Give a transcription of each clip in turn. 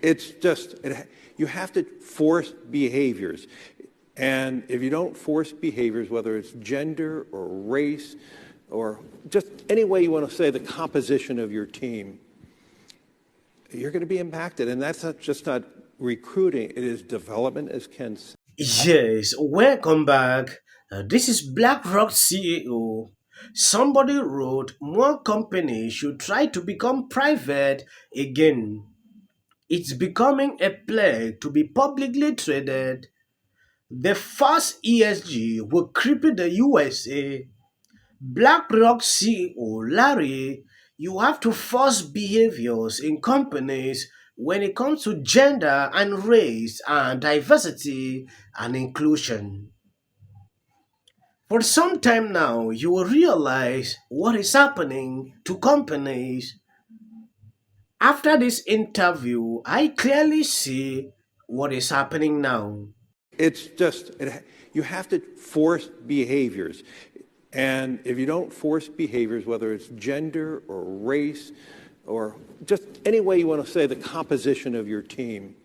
It's just, you have to force behaviors. And if you don't force behaviors, whether it's gender or race or just any way you want to say the composition of your team, you're going to be impacted. And that's not just not recruiting, it is development, as Ken said. Yes, welcome back. This is BlackRock CEO. Somebody wrote more companies should try to become private again. It's becoming a plague to be publicly traded. The first ESG will cripple the USA. BlackRock CEO Larry, you have to force behaviors in companies when it comes to gender and race and diversity and inclusion. For some time now, you will realize what is happening to companies. After this interview, I clearly see what is happening now. It's just, you have to force behaviors. And if you don't force behaviors, whether it's gender or race or just any way you want to say the composition of your team,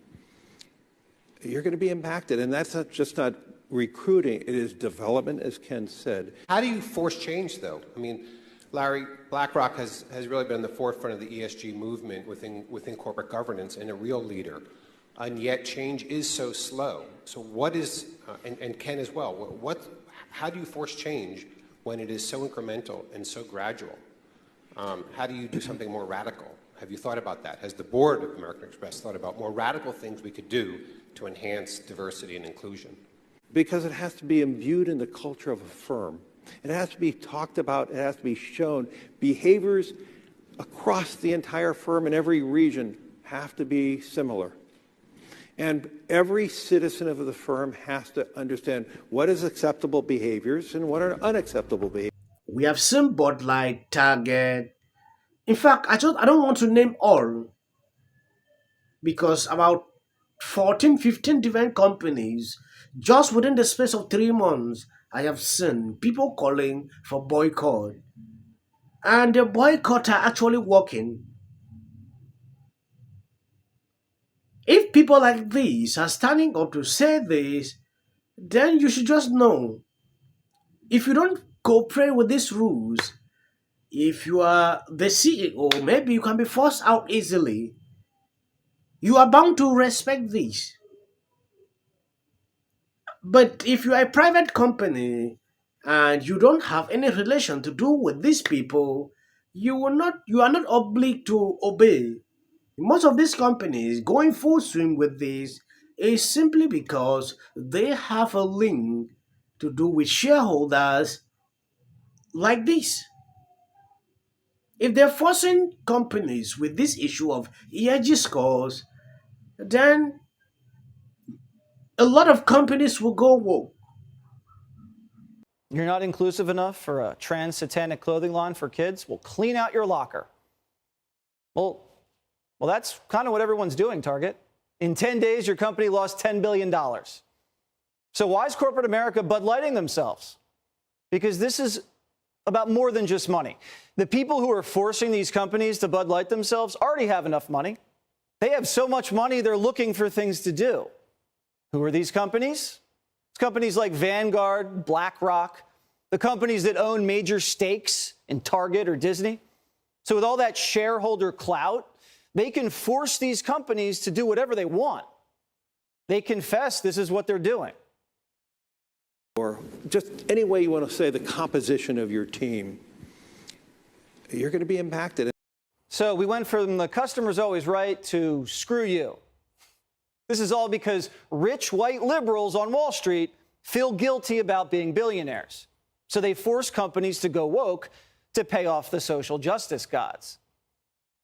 you're going to be impacted. And that's not just not recruiting, it is development, as Ken said. How do you force change, though? I mean, Larry, BlackRock has really been in the forefront of the ESG movement within corporate governance and a real leader. And yet change is so slow. So what is, and Ken as well, how do you force change when it is so incremental and so gradual? How do you do something more radical? Have you thought about that? Has the board of American Express thought about more radical things we could do to enhance diversity and inclusion? Because it has to be imbued in the culture of a firm. It has to be talked about, it has to be shown. Behaviors across the entire firm in every region have to be similar. And every citizen of the firm has to understand what is acceptable behaviors and what are unacceptable behaviors. We have seen Bud Light, Target. In fact, I don't want to name all because about 14, 15 different companies, just within the space of 3 months, I have seen people calling for boycott. And the boycott are actually working. If people like these are standing up to say this, then you should just know if you don't cooperate with these rules, if you are the CEO, maybe you can be forced out easily. You are bound to respect this. But if you are a private company and you don't have any relation to do with these people, you are not obliged to obey. Most of these companies going full swing with this is simply because they have a link to do with shareholders like this. If they're forcing companies with this issue of ESG scores, then a lot of companies will go woke. You're not inclusive enough for a trans satanic clothing line for kids? Well, clean out your locker. Well, that's kind of what everyone's doing, Target. In 10 days, your company lost $10 billion. So why is corporate America Bud Lighting themselves? Because this is about more than just money. The people who are forcing these companies to Bud Light themselves already have enough money. They have so much money, they're looking for things to do. Who are these companies? It's companies like Vanguard, BlackRock, the companies that own major stakes in Target or Disney. So with all that shareholder clout, they can force these companies to do whatever they want. They confess this is what they're doing. Or just any way you want to say the composition of your team, you're going to be impacted. So we went from the customer's always right to screw you. This is all because rich white liberals on Wall Street feel guilty about being billionaires. So they force companies to go woke to pay off the social justice gods.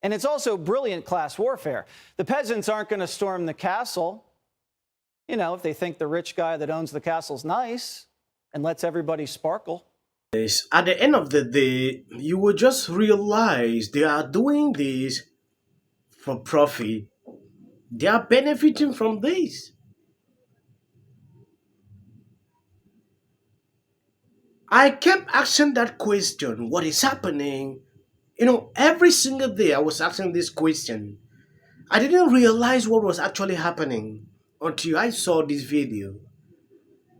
And it's also brilliant class warfare. The peasants aren't going to storm the castle, if they think the rich guy that owns the castle's nice and lets everybody sparkle. Yes, at the end of the day, you will just realize they are doing this for profit. They are benefiting from this. I kept asking that question, what is happening? Every single day I was asking this question. I didn't realize what was actually happening until I saw this video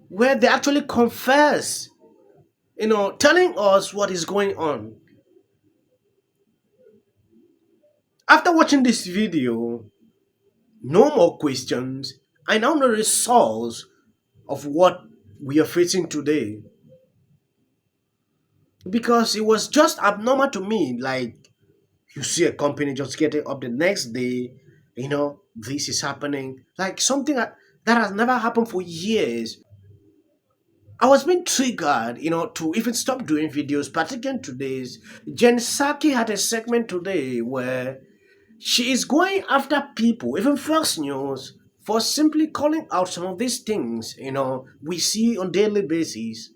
where they actually confess, telling us what is going on. After watching this video, no more questions. I now know the source of what we are facing today. Because it was just abnormal to me. Like, you see a company just getting up the next day, this is happening. Like something that has never happened for years. I was being triggered, to even stop doing videos, particularly today's. Jen Psaki had a segment today where she is going after people, even Fox News, for simply calling out some of these things, we see on daily basis.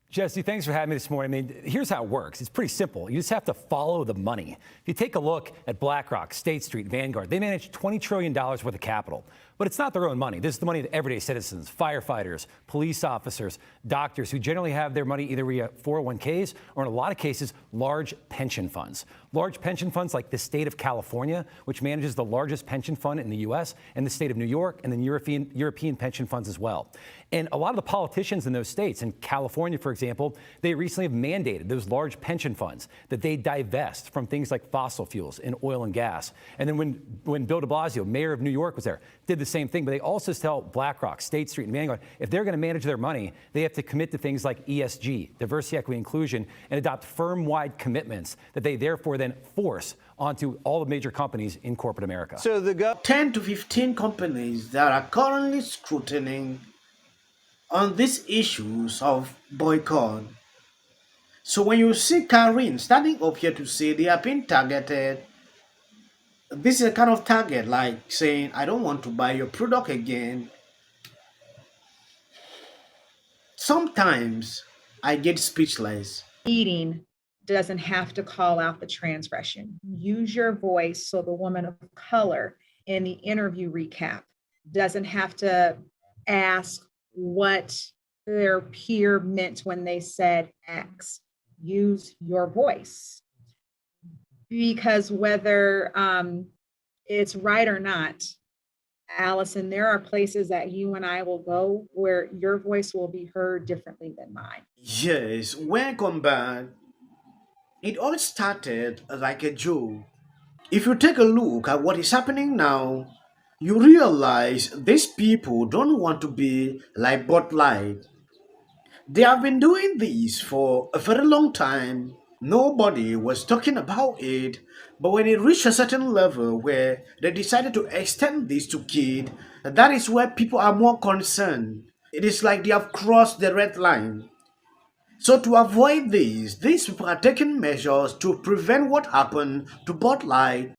Jesse, thanks for having me this morning. I mean, here's how it works. It's pretty simple. You just have to follow the money. If you take a look at BlackRock, State Street, Vanguard, they manage $20 trillion worth of capital. But it's not their own money. This is the money of everyday citizens, firefighters, police officers, doctors, who generally have their money either via 401ks or, in a lot of cases, large pension funds. Large pension funds like the state of California, which manages the largest pension fund in the U.S., and the state of New York, and then European pension funds as well. And a lot of the politicians in those states, in California, for example, they recently have mandated those large pension funds that they divest from things like fossil fuels and oil and gas. And then when Bill de Blasio, mayor of New York, was there, did the same thing. But they also tell BlackRock, State Street, and Vanguard, if they're going to manage their money, they have to commit to things like ESG, diversity, equity, inclusion, and adopt firm-wide commitments that they therefore then force onto all the major companies in corporate America. So the 10 to 15 companies that are currently scrutinizing on these issues of boycott. So when you see Karine standing up here to say they are being targeted, this is a kind of target like saying, I don't want to buy your product again. Sometimes I get speechless. Eating doesn't have to call out the transgression. Use your voice so the woman of color in the interview recap doesn't have to ask what their peer meant when they said X. Use your voice. Because whether it's right or not, Allison, there are places that you and I will go where your voice will be heard differently than mine. Yes, welcome back. It all started like a joke. If you take a look at what is happening now, you realize these people don't want to be like Bud Light. They have been doing this for a very long time. Nobody was talking about it, but when it reached a certain level where they decided to extend this to kids, that is where people are more concerned. It is like they have crossed the red line. So to avoid this, these people are taking measures to prevent what happened to Bud Light